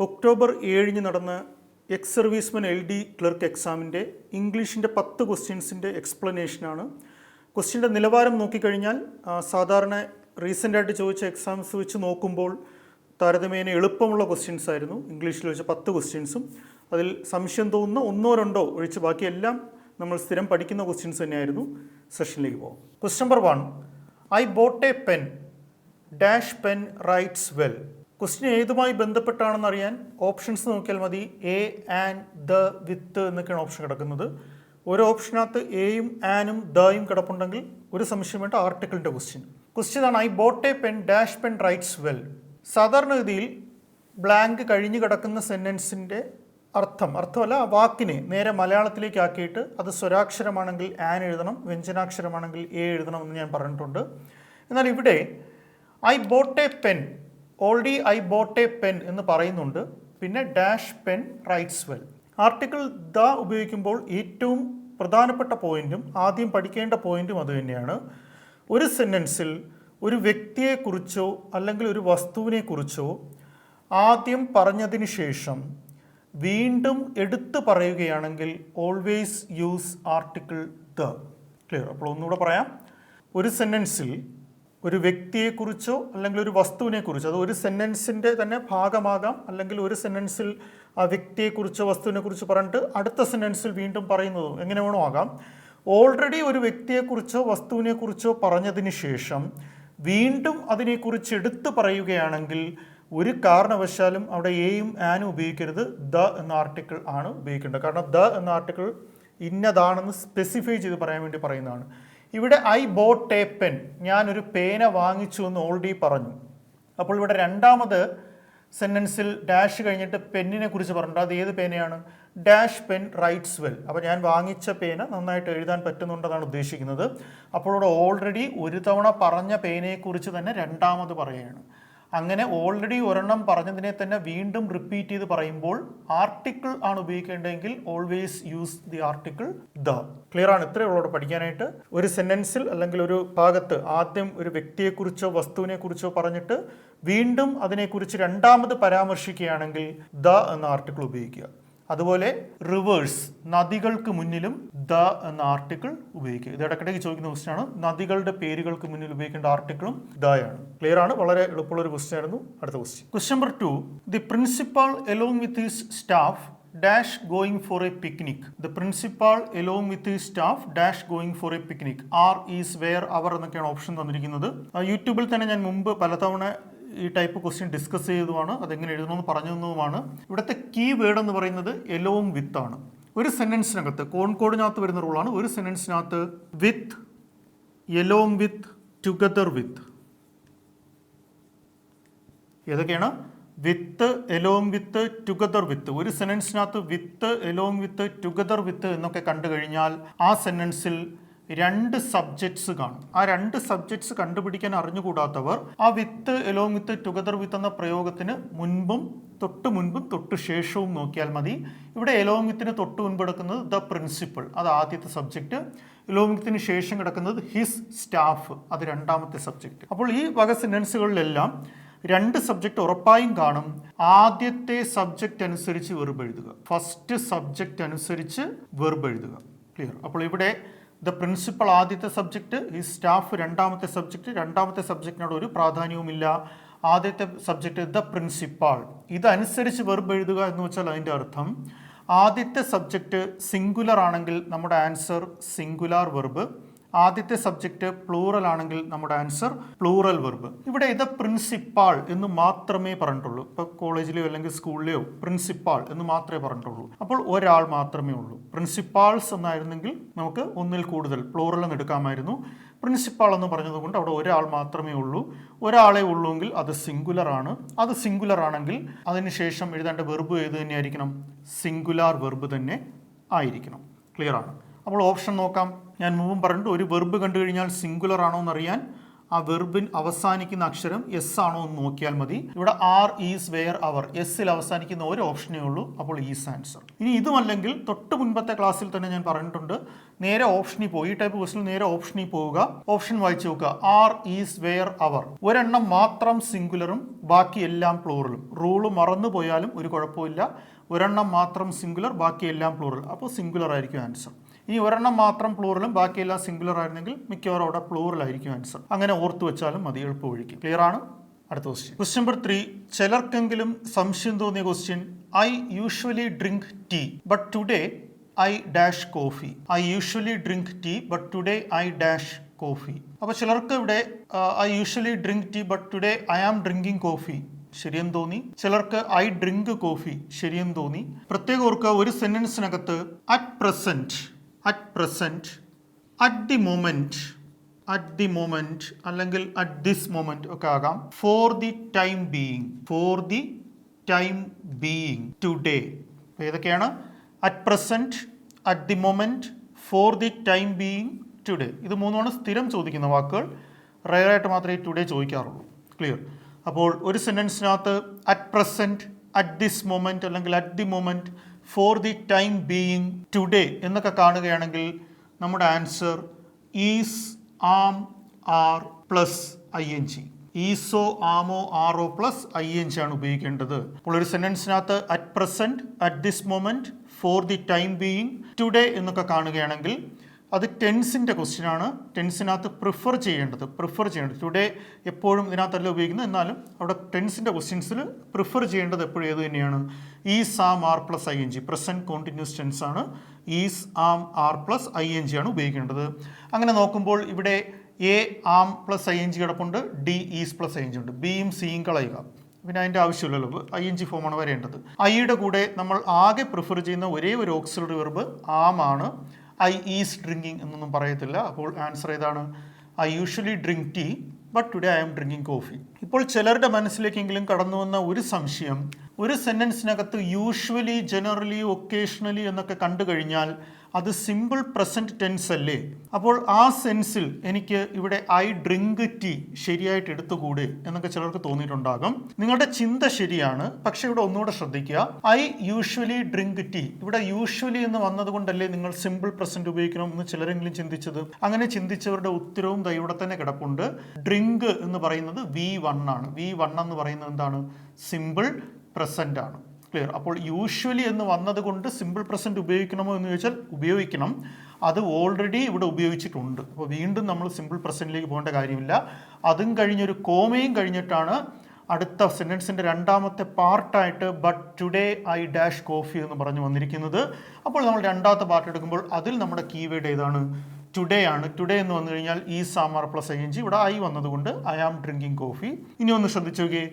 October 7 നടന്ന ex servicemen LD clerk എക്സാമിൻ്റെ ഇംഗ്ലീഷിൻ്റെ 10 ക്വസ്റ്റ്യൻസിൻ്റെ എക്സ്പ്ലനേഷനാണ്. ക്വസ്റ്റ്യൻ്റെ നിലവാരം നോക്കിക്കഴിഞ്ഞാൽ സാധാരണ റീസെൻ്റായിട്ട് ചോദിച്ച എക്സാംസ് വെച്ച് നോക്കുമ്പോൾ താരതമ്യേന എളുപ്പമുള്ള ക്വസ്റ്റ്യൻസ് ആയിരുന്നു. ഇംഗ്ലീഷിൽ വെച്ച 10 ക്വസ്റ്റ്യൻസും അതിൽ സംശയം തോന്നുന്ന ഒന്നോ രണ്ടോ ഒഴിച്ച് ബാക്കിയെല്ലാം നമ്മൾ സ്ഥിരം പഠിക്കുന്ന ക്വസ്റ്റ്യൻസ് തന്നെയായിരുന്നു. സെഷനിലേക്ക് പോകാം. Question number 1, I bought a pen dash pen writes well. Question ഏതുമായി ബന്ധപ്പെട്ടാണെന്ന് അറിയാൻ ഓപ്ഷൻസ് നോക്കിയാൽ മതി. എ, ആൻഡ്, ദ, വിത്ത് എന്നൊക്കെയാണ് ഓപ്ഷൻ കിടക്കുന്നത്. ഒരു ഓപ്ഷനകത്ത് എയും ആനും ദയും കിടപ്പുണ്ടെങ്കിൽ ഒരു സംശയം വേണ്ട, ആർട്ടിക്കിളിൻ്റെ ക്വസ്റ്റ്യൻ ആണ്. I bought a pen dash pen writes well. സാധാരണഗതിയിൽ ബ്ലാങ്ക് കഴിഞ്ഞു കിടക്കുന്ന സെൻറ്റൻസിൻ്റെ അർത്ഥമല്ല, ആ വാക്കിനെ നേരെ മലയാളത്തിലേക്ക് ആക്കിയിട്ട് അത് സ്വരാക്ഷരമാണെങ്കിൽ ആൻ എഴുതണം, വ്യഞ്ജനാക്ഷരമാണെങ്കിൽ എ എഴുതണം എന്ന് ഞാൻ പറഞ്ഞിട്ടുണ്ട്. എന്നാൽ ഇവിടെ I bought a pen, already I bought a pen എന്ന് പറയുന്നുണ്ട്. പിന്നെ dash pen writes well. Article the ഉപയോഗിക്കുമ്പോൾ ഏറ്റവും പ്രധാനപ്പെട്ട പോയിന്റും ആദ്യം പഠിക്കേണ്ട പോയിന്റും അതുതന്നെയാണ്. ഒരു സെൻറ്റൻസിൽ ഒരു വ്യക്തിയെക്കുറിച്ചോ അല്ലെങ്കിൽ ഒരു വസ്തുവിനെക്കുറിച്ചോ ആദ്യം പറഞ്ഞതിന് ശേഷം വീണ്ടും എടുത്തു പറയുകയാണെങ്കിൽ always use article the. Clear? അപ്പോൾ ഒന്നുകൂടെ പറയാം. ഒരു സെൻറ്റൻസിൽ ഒരു വ്യക്തിയെക്കുറിച്ചോ അല്ലെങ്കിൽ ഒരു വസ്തുവിനെക്കുറിച്ചോ, അത് ഒരു സെൻറ്റൻസിൻ്റെ തന്നെ ഭാഗമാകാം, അല്ലെങ്കിൽ ഒരു സെൻറ്റൻസിൽ ആ വ്യക്തിയെക്കുറിച്ചോ വസ്തുവിനെക്കുറിച്ചോ പറഞ്ഞിട്ട് അടുത്ത സെൻറ്റൻസിൽ വീണ്ടും പറയുന്നതും എങ്ങനെ വേണോ ആകാം. ഓൾറെഡി ഒരു വ്യക്തിയെക്കുറിച്ചോ വസ്തുവിനെക്കുറിച്ചോ പറഞ്ഞതിന് ശേഷം വീണ്ടും അതിനെക്കുറിച്ച് എടുത്തു പറയുകയാണെങ്കിൽ ഒരു കാരണവശാലും അവിടെ എയും ആനും ഉപയോഗിക്കരുത്, ദ എന്ന ആർട്ടിക്കിൾ ആണ് ഉപയോഗിക്കേണ്ടത്. കാരണം ദ എന്ന ആർട്ടിക്കിൾ ഇന്നതാണെന്ന് സ്പെസിഫൈ ചെയ്ത് പറയാൻ വേണ്ടി പറയുന്നതാണ്. ഇവിടെ ഐ ബോട്ട് എ പെൻ, ഞാനൊരു പേന വാങ്ങിച്ചു എന്ന് ഓൾറെഡി പറഞ്ഞു. അപ്പോൾ ഇവിടെ രണ്ടാമത് സെൻറ്റൻസിൽ ഡാഷ് കഴിഞ്ഞിട്ട് പെന്നിനെ കുറിച്ച് പറഞ്ഞിട്ട് അത് ഏത് പേനയാണ്? Dash pen writes well. അപ്പോൾ ഞാൻ വാങ്ങിച്ച പേന നന്നായിട്ട് എഴുതാൻ പറ്റുന്നുണ്ടെന്നാണ് ഉദ്ദേശിക്കുന്നത്. അപ്പോൾ ഇവിടെ ഓൾറെഡി ഒരു തവണ പറഞ്ഞ പേനയെക്കുറിച്ച് തന്നെ രണ്ടാമത് പറയുകയാണ്. അങ്ങനെ ഓൾറെഡി ഒരെണ്ണം പറഞ്ഞതിനെ തന്നെ വീണ്ടും റിപ്പീറ്റ് ചെയ്ത് പറയുമ്പോൾ ആർട്ടിക്കിൾ ആണ് ഉപയോഗിക്കേണ്ടതെങ്കിൽ always use the article the. Clear ആണ്? ഇത്രയേ ഉള്ളൂ പഠിക്കാനായിട്ട്. ഒരു സെൻറ്റൻസിൽ അല്ലെങ്കിൽ ഒരു ഭാഗത്ത് ആദ്യം ഒരു വ്യക്തിയെക്കുറിച്ചോ വസ്തുവിനെക്കുറിച്ചോ പറഞ്ഞിട്ട് വീണ്ടും അതിനെക്കുറിച്ച് രണ്ടാമത് പരാമർശിക്കുകയാണെങ്കിൽ ദ എന്ന ആർട്ടിക്കിൾ ഉപയോഗിക്കുക. അതുപോലെ റിവേഴ്സ്, നദികൾക്ക് മുന്നിലും ദ എന്ന ആർട്ടിക്കിൾ ഉപയോഗിക്കുക. ഇത് ഇടയ്ക്കിടയ്ക്ക് ചോദിക്കുന്ന ക്വസ്റ്റ്യൻ ആണ്. നദികളുടെ പേരുകൾക്ക് മുന്നിൽ ഉപയോഗിക്കേണ്ട ആർട്ടിക്കിളും ദയാണ്. ക്ലിയർ ആണ്? വളരെ എളുപ്പമുള്ളൊരു ക്വസ്റ്റ്യൻ ആയിരുന്നു. അടുത്ത question. Question number 2, the principal along with his staff dash going for a picnic. The principal along with his staff dash going for a picnic. Are, is, were, അവർ എന്നൊക്കെയാണ് ഓപ്ഷൻ തന്നിരിക്കുന്നത്. യൂട്യൂബിൽ തന്നെ ഞാൻ മുമ്പ് പലതവണ ഈ ടൈപ്പ് ക്വസ്റ്റ്യൻ ഡിസ്കസ് ചെയ്തതുമാണ്, അതെങ്ങനെ എഴുതണമെന്ന് പറഞ്ഞു തന്നതുമാണ്. ഇവിടുത്തെ കീ വേർഡ് എന്ന് പറയുന്നത് എലോങ് വിത്ത് ആണ്. ഒരു സെൻറ്റൻസിനകത്ത് കോൺകോഡിനകത്ത് വരുന്ന റൂളാണ്. ഒരു സെൻറ്റൻസിനകത്ത് വിത്ത്, എലോങ് വിത്ത്, ടുഗദർ വിത്ത്, ഏതൊക്കെയാണ്? വിത്ത്, എലോങ് വിത്ത്, ടുഗദർ വിത്ത്. ഒരു സെൻറ്റൻസിനകത്ത് വിത്ത്, എലോങ് വിത്ത്, ടുഗദർ വിത്ത് എന്നൊക്കെ കണ്ടു കഴിഞ്ഞാൽ ആ സെൻറ്റൻസിൽ രണ്ട് സബ്ജക്ട്സ് കാണും. ആ രണ്ട് സബ്ജക്ട്സ് കണ്ടുപിടിക്കാൻ അറിഞ്ഞുകൂടാത്തവർ ആ വിത്ത്, എലോങ് വിത്ത്, ടുഗദർ വിത്ത് എന്ന പ്രയോഗത്തിന് മുൻപും തൊട്ട് ശേഷവും നോക്കിയാൽ മതി. ഇവിടെ എലോങ് വിത്തിന് തൊട്ട് മുൻപ് കിടക്കുന്നത് ദ പ്രിൻസിപ്പൾ, അത് ആദ്യത്തെ സബ്ജക്റ്റ്. എലോങ് വിത്തിന് ശേഷം കിടക്കുന്നത് ഹിസ് സ്റ്റാഫ്, അത് രണ്ടാമത്തെ സബ്ജക്റ്റ്. അപ്പോൾ ഈ വക സെന്റൻസുകളിലെല്ലാം രണ്ട് സബ്ജക്റ്റ് ഉറപ്പായും കാണും. ആദ്യത്തെ സബ്ജക്റ്റ് അനുസരിച്ച് വെർബ് എഴുതുക, ഫസ്റ്റ് സബ്ജക്റ്റ് അനുസരിച്ച് വെർബ് എഴുതുക. ക്ലിയർ? അപ്പോൾ ഇവിടെ ദ പ്രിൻസിപ്പൾ ആദ്യത്തെ സബ്ജക്റ്റ്, ഈ സ്റ്റാഫ് രണ്ടാമത്തെ സബ്ജക്റ്റ്. രണ്ടാമത്തെ സബ്ജക്റ്റിനോട് ഒരു പ്രാധാന്യവുമില്ല. ആദ്യത്തെ സബ്ജക്റ്റ് ദ പ്രിൻസിപ്പാൾ, ഇതനുസരിച്ച് വെർബ് എഴുതുക എന്ന് വെച്ചാൽ അതിൻ്റെ അർത്ഥം ആദ്യത്തെ സബ്ജക്റ്റ് സിംഗുലർ ആണെങ്കിൽ നമ്മുടെ ആൻസർ സിംഗുലാർ വെർബ്, ആദ്യത്തെ സബ്ജക്റ്റ് പ്ലൂറൽ ആണെങ്കിൽ നമ്മുടെ ആൻസർ പ്ലൂറൽ വെർബ്. ഇവിടെ ഇത് പ്രിൻസിപ്പാൾ എന്ന് മാത്രമേ പറഞ്ഞിട്ടുള്ളൂ. ഇപ്പോൾ കോളേജിലെയോ അല്ലെങ്കിൽ സ്കൂളിലെയോ പ്രിൻസിപ്പാൾ എന്ന് മാത്രമേ പറഞ്ഞിട്ടുള്ളൂ. അപ്പോൾ ഒരാൾ മാത്രമേ ഉള്ളൂ. പ്രിൻസിപ്പാൾസ് എന്നായിരുന്നെങ്കിൽ നമുക്ക് ഒന്നിൽ കൂടുതൽ പ്ലൂറൽ എന്ന് എടുക്കാമായിരുന്നു. പ്രിൻസിപ്പാൾ എന്ന് പറഞ്ഞതുകൊണ്ട് അവിടെ ഒരാൾ മാത്രമേ ഉള്ളൂ. ഒരാളെ ഉള്ളൂവെങ്കിൽ അത് സിംഗുലർ ആണ്. അത് സിംഗുലർ ആണെങ്കിൽ അതിനുശേഷം എഴുതേണ്ട വെർബ് ഏത് തന്നെ ആയിരിക്കണം? സിംഗുലാർ വെർബ് തന്നെ ആയിരിക്കണം. ക്ലിയർ ആണ്? അപ്പോൾ ഓപ്ഷൻ നോക്കാം. ഞാൻ മുമ്പ് പറഞ്ഞിട്ട് ഒരു വെർബ് കണ്ടു കഴിഞ്ഞാൽ സിംഗുലർ ആണോ എന്നറിയാൻ ആ വെർബിൻ അവസാനിക്കുന്ന അക്ഷരം എസ് ആണോ എന്ന് നോക്കിയാൽ മതി. ഇവിടെ ആർ, ഈസ്, വെയർ, അവർ എസ്സിൽ അവസാനിക്കുന്ന ഒരു ഓപ്ഷനേ ഉള്ളൂ. അപ്പോൾ ഈസ് ആൻസർ. ഇനി ഇതുമല്ലെങ്കിൽ തൊട്ട് മുൻപത്തെ ക്ലാസ്സിൽ തന്നെ ഞാൻ പറഞ്ഞിട്ടുണ്ട്, നേരെ ഓപ്ഷനിൽ പോയി, ഈ ടൈപ്പ് ക്വസ്റ്റിൽ നേരെ ഓപ്ഷനിൽ പോവുക, ഓപ്ഷൻ വായിച്ചു നോക്കുക. ആർ, ഈസ്, വെയർ, അവർ ഒരെണ്ണം മാത്രം സിംഗുലറും ബാക്കി എല്ലാം പ്ലൂറലും. റൂള് മറന്നു പോയാലും ഒരു കുഴപ്പമില്ല. ഒരെണ്ണം മാത്രം സിംഗുലർ, ബാക്കി എല്ലാം പ്ലൂറൽ, അപ്പോൾ സിംഗുലർ ആയിരിക്കും ആൻസർ. ഇനി ഒരെണ്ണം മാത്രം പ്ലൂറലും ബാക്കിയെല്ലാം സിംഗുലർ ആയിരുന്നെങ്കിൽ മിക്കവാറും അവിടെ പ്ലൂറൽ ആയിരിക്കും ആൻസർ. അങ്ങനെ ഓർത്തു വെച്ചാലും മതി, എളുപ്പ വഴിക്ക്. ക്ലിയർ ആണ്? അടുത്ത ക്വസ്റ്റ്യൻ. Question number 3. ചിലർക്കെങ്കിലും സംശയം തോന്നിയ question. I usually drink tea but today I dash coffee. I usually drink tea but today I dash coffee. അപ്പോൾ ചിലർക്ക് ഇവിടെ I usually drink tea but today I am drinking coffee ശരിയെന്ന് തോന്നി. ചിലർക്ക് I drink coffee ശരിയെന്ന് തോന്നി. പ്രത്യേകം ഓർക്കുക, ഒരു സെന്റൻസിനകത്ത് at present, at present, at the moment, at the moment അല്ലെങ്കിൽ അറ്റ് ദിസ് മൊമെന്റ് ഒക്കെ ആകാം. For the time being, for the time being, today. ഏതൊക്കെയാണ്? At present, at the moment, for the time being, today. ഇത് മൂന്നുമാണ് സ്ഥിരം ചോദിക്കുന്ന വാക്കുകൾ. റയറായിട്ട് മാത്രമേ ടുഡേ ചോദിക്കാറുള്ളൂ. ക്ലിയർ? അപ്പോൾ ഒരു സെൻറ്റൻസിനകത്ത് at present, at this moment അല്ലെങ്കിൽ at the moment, for the time being, today എന്നൊക്കെ കാണുകയാണെങ്കിൽ നമ്മുടെ answer is, am, are plus I N G. ഈസോ, ആമോ, ആറോ പ്ലസ് ഐ എൻ ജി ആണ് ഉപയോഗിക്കേണ്ടത്. അപ്പോൾ ഒരു സെൻറ്റൻസിനകത്ത് at present, at this moment, for the time being, today എന്നൊക്കെ കാണുകയാണെങ്കിൽ അത് ടെൻസിൻ്റെ ക്വസ്റ്റ്യൻ ആണ്. ടെൻസിനകത്ത് പ്രിഫർ ചെയ്യേണ്ടത് ടുഡേ എപ്പോഴും ഇതിനകത്തല്ല ഉപയോഗിക്കുന്നത്, എന്നാലും അവിടെ ടെൻസിൻ്റെ ക്വസ്റ്റ്യൻസിൽ പ്രിഫർ ചെയ്യേണ്ടത് എപ്പോഴും ഏത് തന്നെയാണ്? Is, am, are plus I N G. Present continuous tense ആണ്. Is, am, are plus I N G ആണ് ഉപയോഗിക്കേണ്ടത്. അങ്ങനെ നോക്കുമ്പോൾ ഇവിടെ A, am plus I N G കിടപ്പുണ്ട്, D, is plus I N G ഉണ്ട്. ബിയും സിയും കളയുക, പിന്നെ അതിൻ്റെ ആവശ്യമില്ലല്ലോ, ഐ എൻ ജി ഫോമാണ് വരേണ്ടത്. ഐയുടെ കൂടെ നമ്മൾ ആകെ പ്രിഫർ ചെയ്യുന്ന ഒരേ ഒരു ഓക്സിലറി വെർബ് ആം ആണ്. ഐ ഈസ് ഡ്രിങ്കിങ് എന്നൊന്നും പറയത്തില്ല. അപ്പോൾ ആൻസർ ഏതാണ്? I usually drink tea but today I am drinking coffee. ഇപ്പോൾ ചിലരുടെ മനസ്സിലേക്കെങ്കിലും കടന്നു വന്ന ഒരു സംശയം, ഒരു സെൻറ്റൻസിനകത്ത് യൂഷ്വലി, ജനറലി, ഒക്കേഷണലി എന്നൊക്കെ കണ്ടു കഴിഞ്ഞാൽ അത് സിമ്പിൾ പ്രസൻറ്റ് ടെൻസ് അല്ലേ? അപ്പോൾ ആ സെൻസിൽ എനിക്ക് ഇവിടെ ഐ ഡ്രിങ്ക് ടീ ശരിയായിട്ട് എടുത്തുകൂടെ എന്നൊക്കെ ചിലർക്ക് തോന്നിയിട്ടുണ്ടാകും. നിങ്ങളുടെ ചിന്ത ശരിയാണ്, പക്ഷെ ഇവിടെ ഒന്നുകൂടെ ശ്രദ്ധിക്കുക. ഐ യൂഷ്വലി ഡ്രിങ്ക് ടീ, ഇവിടെ യൂഷ്വലി എന്ന് വന്നതുകൊണ്ടല്ലേ നിങ്ങൾ സിമ്പിൾ പ്രസന്റ് ഉപയോഗിക്കണം എന്ന് ചിലരെങ്കിലും ചിന്തിച്ചത്? അങ്ങനെ ചിന്തിച്ചവരുടെ ഉത്തരവും ഇവിടെ തന്നെ കിടപ്പുണ്ട്. ഡ്രിങ്ക് എന്ന് പറയുന്നത് V1 ആണ്. V1 എന്ന് പറയുന്നത് എന്താണ്? സിമ്പിൾ പ്രസന്റ് ആണ്. ക്ലിയർ? അപ്പോൾ യൂഷ്വലി എന്ന് വന്നതുകൊണ്ട് സിമ്പിൾ പ്രസന്റ് ഉപയോഗിക്കണമോ എന്ന് ചോദിച്ചാൽ ഉപയോഗിക്കണം. അത് ഓൾറെഡി ഇവിടെ ഉപയോഗിച്ചിട്ടുണ്ട്. അപ്പോൾ വീണ്ടും നമ്മൾ സിമ്പിൾ പ്രസന്റിലേക്ക് പോകേണ്ട കാര്യമില്ല. അതും കഴിഞ്ഞൊരു കോമയും കഴിഞ്ഞിട്ടാണ് അടുത്ത സെൻറ്റൻസിൻ്റെ രണ്ടാമത്തെ പാർട്ടായിട്ട് but today I dash coffee എന്ന് പറഞ്ഞു വന്നിരിക്കുന്നത്. അപ്പോൾ നമ്മൾ രണ്ടാമത്തെ പാർട്ട് എടുക്കുമ്പോൾ അതിൽ നമ്മുടെ കീവേഡ് ഏതാണ്? ടുഡേ ആണ്. ടുഡേ എന്ന് വന്നു കഴിഞ്ഞാൽ ഈ സാമാർ പ്ലസ് ഐ എൻ ജി, ഇവിടെ ഐ വന്നതുകൊണ്ട് ഐ ആം ഡ്രിങ്കിങ് കോഫി. ഇനി ഒന്ന് ശ്രദ്ധിച്ചു നോക്കിയേ,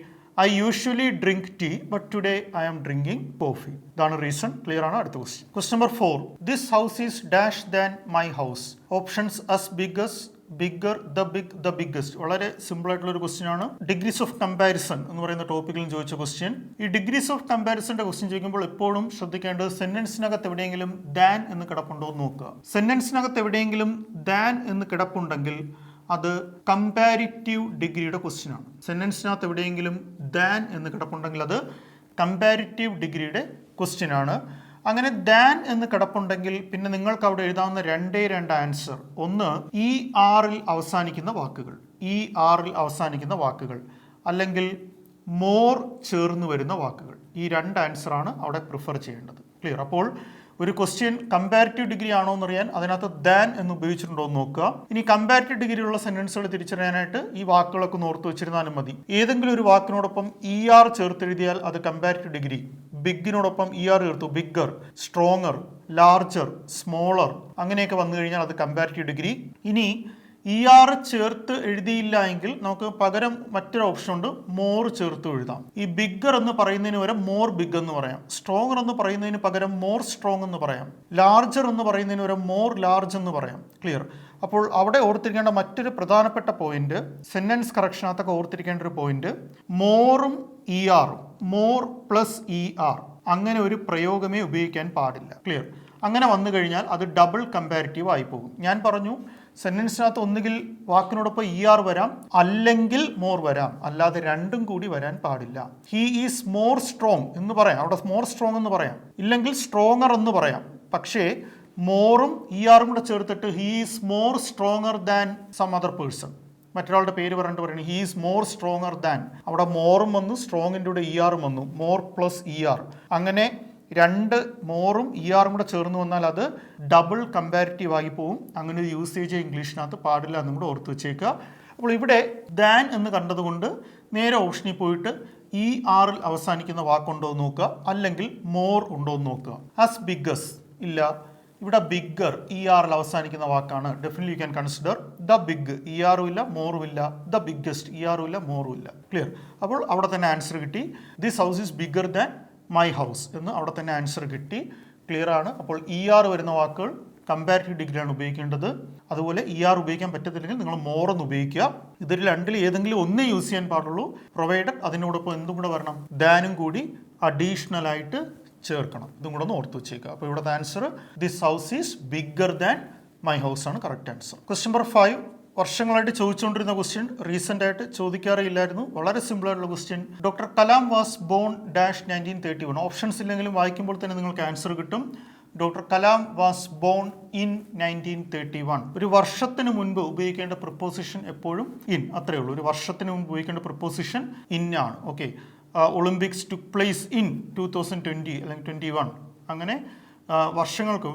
I usually drink tea but today I am drinking coffee. ഇതാണ് റീസൺ. ക്ലിയർ ആണ്? അടുത്ത question. Question number 4. This house is dash than my house. Options as big as, bigger, the biggest. വളരെ simple ആയിട്ടുള്ള ഒരു ക്വസ്റ്റ്യൻ ആണ്. ഡിഗ്രീസ് ഓഫ് കമ്പാരിസൺ എന്ന് പറയുന്ന ടോപ്പിക്കിൽ ചോദിച്ച ക്വസ്റ്റ്യൻ. ഈ ഡിഗ്രീസ് ഓഫ് കമ്പാരിസന്റെ ക്വസ്റ്റ്യൻ ചോദിക്കുമ്പോൾ എപ്പോഴും ശ്രദ്ധിക്കേണ്ടത് സെന്റൻസിനകത്ത് എവിടെയെങ്കിലും ദാൻ എന്ന് കിടപ്പുണ്ടോ എന്ന് നോക്കുക. സെന്റൻസിനകത്ത് എവിടെയെങ്കിലും ദാൻ എന്ന് കിടപ്പുണ്ടെങ്കിൽ അത് കമ്പാരിറ്റീവ് ഡിഗ്രിയുടെ ക്വസ്റ്റ്യൻ ആണ്. സെന്റൻസിനകത്ത് എവിടെയെങ്കിലും ദാൻ എന്ന് കിടപ്പുണ്ടെങ്കിൽ അത് കമ്പാരിറ്റീവ് ഡിഗ്രിയുടെ ക്വസ്റ്റ്യൻ ആണ്. അങ്ങനെ ദാൻ എന്ന് കിടപ്പുണ്ടെങ്കിൽ പിന്നെ നിങ്ങൾക്ക് അവിടെ എഴുതാവുന്ന രണ്ട് ആൻസർ. ഒന്ന്, ഈ ആറിൽ അവസാനിക്കുന്ന വാക്കുകൾ, ഈ ആറിൽ അവസാനിക്കുന്ന വാക്കുകൾ, അല്ലെങ്കിൽ മോർ ചേർന്ന് വരുന്ന വാക്കുകൾ. ഈ രണ്ട് ആൻസറാണ് അവിടെ പ്രിഫർ ചെയ്യേണ്ടത്. ക്ലിയർ? അപ്പോൾ ഒരു ക്വസ്റ്റ്യൻ കമ്പാരിറ്റീവ് ഡിഗ്രി ആണോ എന്നറിയാൻ അതിനകത്ത് ദാൻ എന്ന് ഉപയോഗിച്ചിട്ടുണ്ടോ എന്ന് നോക്കുക. ഇനി കമ്പാരിറ്റീവ് ഡിഗ്രിയുള്ള സെന്റൻസുകൾ തിരിച്ചറിയാനായിട്ട് ഈ വാക്കുകളൊക്കെ ഒന്ന് ഓർത്ത് വെച്ചിരുന്നാലും മതി. ഏതെങ്കിലും ഒരു വാക്കിനോടൊപ്പം ER ചേർത്തെഴുതിയാൽ അത് കമ്പാരിറ്റീവ് ഡിഗ്രി. ബിഗിനോടൊപ്പം ER ചേർത്തു, ബിഗ്ഗർ, സ്ട്രോങ്ങർ, ലാർജർ, സ്മോളർ, അങ്ങനെയൊക്കെ വന്നു കഴിഞ്ഞാൽ അത് കമ്പാരിറ്റീവ് ഡിഗ്രി. ഇനി ER ചേർത്ത് എഴുതിയില്ല എങ്കിൽ നമുക്ക് പകരം മറ്റൊരു ഓപ്ഷൻ ഉണ്ട്, മോർ ചേർത്ത് എഴുതാം. ഈ ബിഗ്ഗർ എന്ന് പറയുന്നതിന് പകരം മോർ ബിഗ് എന്ന് പറയാം. സ്ട്രോങ്ങർ എന്ന് പറയുന്നതിന് പകരം മോർ സ്ട്രോങ് എന്ന് പറയാം. ലാർജർ എന്ന് പറയുന്നതിന് പകരം മോർ ലാർജ് എന്ന് പറയാം. ക്ലിയർ? അപ്പോൾ അവിടെ ഓർത്തിരിക്കേണ്ട മറ്റൊരു പ്രധാനപ്പെട്ട പോയിന്റ്, സെന്റൻസ് കറക്ഷനകത്തൊക്കെ ഓർത്തിരിക്കേണ്ട ഒരു പോയിന്റ്, മോറും ERഉം, മോർ പ്ലസ് ER, അങ്ങനെ ഒരു പ്രയോഗമേ ഉപയോഗിക്കാൻ പാടില്ല. ക്ലിയർ? അങ്ങനെ വന്നു കഴിഞ്ഞാൽ അത് ഡബിൾ കമ്പാരിറ്റീവ് ആയി പോകും. ഞാൻ പറഞ്ഞു സെൻറ്റൻസിനകത്ത് ഒന്നുകിൽ വാക്കിനോടൊപ്പം വരാം, അല്ലെങ്കിൽ മോർ വരാം, അല്ലാതെ രണ്ടും കൂടി വരാൻ പാടില്ല. ഹി ഈസ് മോർ സ്ട്രോങ് എന്ന് പറയാം, അവിടെ മോർ സ്ട്രോങ് എന്ന് പറയാം, ഇല്ലെങ്കിൽ സ്ട്രോങ്ങർ എന്ന് പറയാം. പക്ഷേ മോറും കൂടെ ചേർത്തിട്ട് he is more stronger than some other person, മറ്റൊരാളുടെ പേര് പറഞ്ഞിട്ട് പറയുന്നത് he is more stronger than, അവിടെ മോറും വന്നു, സ്ട്രോങ്ങിൻ്റെ കൂടെ വന്നു, മോർ പ്ലസ് അങ്ങനെ രണ്ട് മോറും കൂടെ ചേർന്ന് വന്നാൽ അത് ഡബിൾ കമ്പാരിറ്റീവ് ആയി പോവും. അങ്ങനെ ഒരു യൂസേജ് ഇംഗ്ലീഷിനകത്ത് പാടില്ല എന്നും കൂടെ ഓർത്ത് വെച്ചേക്കുക. അപ്പോൾ ഇവിടെ ദാൻ എന്ന് കണ്ടതുകൊണ്ട് നേരെ ഓപ്ഷനിൽ പോയിട്ട് ൽ അവസാനിക്കുന്ന വാക്കുണ്ടോ എന്ന് നോക്കുക, അല്ലെങ്കിൽ മോർ ഉണ്ടോ എന്ന് നോക്കുക. ആസ് ബിഗ്ഗസ് ഇല്ല, ഇവിടെ ബിഗ്ഗർ ൽ അവസാനിക്കുന്ന വാക്കാണ്. Definitely you can consider the big, ഉം ഇല്ല മോറും ഇല്ല, ദ ബിഗ്ഗസ്റ്റ് ഉം ഇല്ല മോറും ഇല്ല. ക്ലിയർ? അപ്പോൾ അവിടെ തന്നെ ആൻസർ കിട്ടി. This house is bigger than my house എന്ന് അവിടെ തന്നെ ആൻസർ കിട്ടി. ക്ലിയർ ആണ്? അപ്പോൾ വരുന്ന വാക്കുകൾ കമ്പാരിറ്റീവ് ഡിഗ്രിയാണ് ഉപയോഗിക്കേണ്ടത്. അതുപോലെ ഉപയോഗിക്കാൻ പറ്റത്തില്ലെങ്കിൽ നിങ്ങൾ മോർ എന്ന് ഉപയോഗിക്കുക. ഇതിൽ രണ്ടിൽ ഏതെങ്കിലും ഒന്നേ യൂസ് ചെയ്യാൻ പാടുള്ളൂ, പ്രൊവൈഡഡ് അതിനോടൊപ്പം എന്തും കൂടെ വരണം, ദാനും കൂടി അഡീഷണൽ ആയിട്ട് ചേർക്കണം. ഇതും കൂടെ ഒന്ന് ഓർത്ത് വെച്ചേക്കുക. അപ്പോൾ ഇവിടുത്തെ answer this house is bigger than my house ആണ് കറക്റ്റ് ആൻസർ. ക്വസ്റ്റ്യൻ നമ്പർ 5 വർഷങ്ങളായിട്ട് ചോദിച്ചുകൊണ്ടിരുന്ന ക്വസ്റ്റ്യൻ, റീസെൻ്റ് ആയിട്ട് ചോദിക്കാറില്ലായിരുന്നു. വളരെ സിമ്പിൾ ആയിട്ടുള്ള question. Doctor Kalam was born dash 1931. Options ഇല്ലെങ്കിലും വായിക്കുമ്പോൾ തന്നെ നിങ്ങൾക്ക് ആൻസർ കിട്ടും. Doctor Kalam was born in 1931. ഒരു വർഷത്തിന് മുൻപ് ഉപയോഗിക്കേണ്ട പ്രിപ്പോസിഷൻ എപ്പോഴും ഇൻ, അത്രയേ ഉള്ളൂ. ഒരു വർഷത്തിന് മുൻപ് ഉപയോഗിക്കേണ്ട പ്രിപ്പോസിഷൻ ഇൻ ആണ്. Okay, Olympics took place in 2020 അല്ലെങ്കിൽ 21. അങ്ങനെ വർഷങ്ങൾക്ക്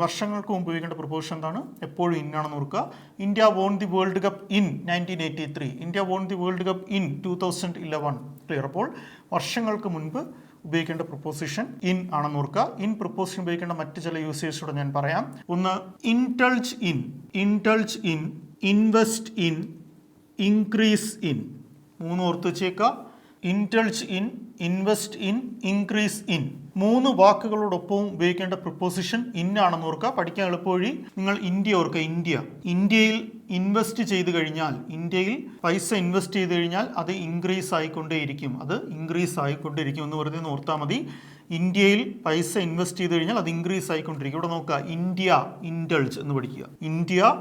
മുമ്പ് ഉപയോഗിക്കേണ്ട പ്രൊപ്പോസിഷൻ എന്താണ്? എപ്പോഴും ഇന്നാണെന്ന് ഓർക്കുക. India von the world cup in 1983. India von the world cup in 2011. Clear? അപ്പോൾ വർഷങ്ങൾക്ക് മുൻപ് ഉപയോഗിക്കേണ്ട പ്രൊപ്പോസിഷൻ ഇൻ ആണെന്ന് ഓർക്കുക. ഇൻ പ്രൊപ്പോസിഷൻ ഉപയോഗിക്കേണ്ട മറ്റ് ചില യൂസേജ് ഞാൻ പറയാം. ഒന്ന്, indulge in, invest in, increase in. 3 ഓർത്ത് വെച്ചേക്കുക. Indulge in, invest in, increase in. 3 വാക്കുകളോടൊപ്പവും ഉപയോഗിക്കേണ്ട പ്രിപ്പോസിഷൻ ഇൻ ആണെന്ന് ഓർക്കുക. പഠിക്കാൻ എളുപ്പവഴി നിങ്ങൾ ഇന്ത്യ ഓർക്കുക. ഇന്ത്യയിൽ ഇൻവെസ്റ്റ് ചെയ്ത് കഴിഞ്ഞാൽ, ഇന്ത്യയിൽ പൈസ ഇൻവെസ്റ്റ് ചെയ്ത് കഴിഞ്ഞാൽ അത് ഇൻക്രീസ് ആയിക്കൊണ്ടേയിരിക്കും, എന്ന് വെറുതെ ഓർത്താൽ മതി. ഇന്ത്യയിൽ പൈസ ഇൻവെസ്റ്റ് ചെയ്ത് കഴിഞ്ഞാൽ അത് ഇൻക്രീസ് ആയിക്കൊണ്ടിരിക്കും. ഇവിടെ നോക്കുക, ഇന്ത്യ ഇൻഡൾജ് എന്ന് പഠിക്കുക. ഇന്ത്യ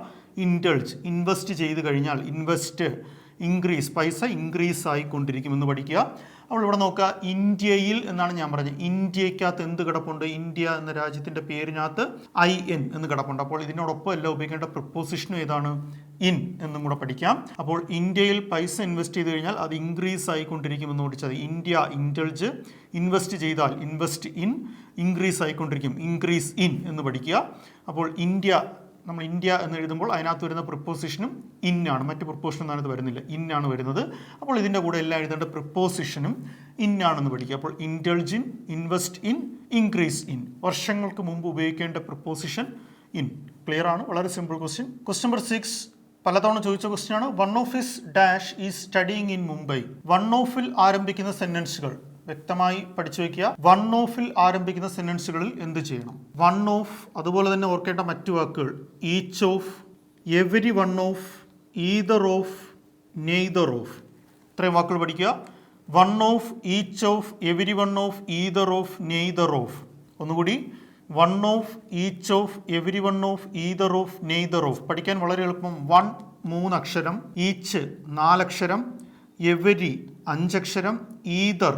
ഇൻഡൾജ്, ഇൻവെസ്റ്റ് ചെയ്ത് കഴിഞ്ഞാൽ, ഇൻവെസ്റ്റ് ഇൻക്രീസ്, പൈസ ഇൻക്രീസ് ആയിക്കൊണ്ടിരിക്കുമെന്ന് പഠിക്കുക. അപ്പോൾ ഇവിടെ നോക്കുക, ഇന്ത്യയിൽ എന്നാണ് ഞാൻ പറഞ്ഞത്. ഇന്ത്യക്കകത്ത് എന്ത് കിടപ്പുണ്ട്? ഇന്ത്യ എന്ന രാജ്യത്തിൻ്റെ പേരിനകത്ത് IN എന്ന് കിടപ്പുണ്ട്. അപ്പോൾ ഇതിനോടൊപ്പം എല്ലാം ഉപയോഗിക്കേണ്ട പ്രിപ്പോസിഷനും ഏതാണ്? ഇൻ എന്നും കൂടെ പഠിക്കാം. അപ്പോൾ ഇന്ത്യയിൽ പൈസ ഇൻവെസ്റ്റ് ചെയ്ത് കഴിഞ്ഞാൽ അത് ഇൻക്രീസ് ആയിക്കൊണ്ടിരിക്കുമെന്ന് പഠിച്ചത്. ഇന്ത്യ ഇൻഡൾജ്, ഇൻവെസ്റ്റ് ചെയ്താൽ ഇൻവെസ്റ്റ് ഇൻ, ഇൻക്രീസ് ആയിക്കൊണ്ടിരിക്കും, ഇൻക്രീസ് ഇൻ എന്ന് പഠിക്കുക. അപ്പോൾ നമ്മൾ ഇന്ത്യ എന്ന് എഴുതുമ്പോൾ അതിനകത്ത് വരുന്ന പ്രിപ്പോസിഷനും ഇന്നാണ്, മറ്റ് പ്രിപ്പോസിഷൻ അതിനകത്ത് വരുന്നില്ല, ഇന്നാണ് വരുന്നത്. അപ്പോൾ ഇതിൻ്റെ കൂടെ എല്ലാം എഴുതേണ്ട പ്രിപ്പോസിഷനും ഇന്നാണെന്ന് പഠിക്കുക. അപ്പോൾ indulge in, invest in, increase in. വർഷങ്ങൾക്ക് മുമ്പ് ഉപയോഗിക്കേണ്ട പ്രിപ്പോസിഷൻ ഇൻ. ക്ലിയർ ആണ്? വളരെ സിമ്പിൾ ക്വസ്റ്റ്യൻ. ക്വസ്റ്റ്യൻ നമ്പർ 6 പലതവണ ചോദിച്ച ക്വസ്റ്റ്യൻ ആണ്. One of his dash is studying in Mumbai. One ഓഫിൽ ആരംഭിക്കുന്ന സെന്റൻസുകൾ വ്യക്തമായി പഠിച്ചു വയ്ക്കുക. വൺ ഓഫിൽ ആരംഭിക്കുന്ന സെന്റൻസുകളിൽ എന്ത് ചെയ്യണം? വൺ ഓഫ്, അതുപോലെ തന്നെ ഓർക്കേണ്ട മറ്റു വാക്കുകൾ each of, every one of, either of, neither of. ഇത്രയും വാക്കുകൾ പഠിക്കുക. One of, each of, every one of, either of, neither of. ഒന്നുകൂടി, one of, each of, every one of, either of, neither of. പഠിക്കാൻ വളരെ എളുപ്പം. 1 3 അക്ഷരം, each 4 അക്ഷരം, every 5 അക്ഷരം, ഈതർ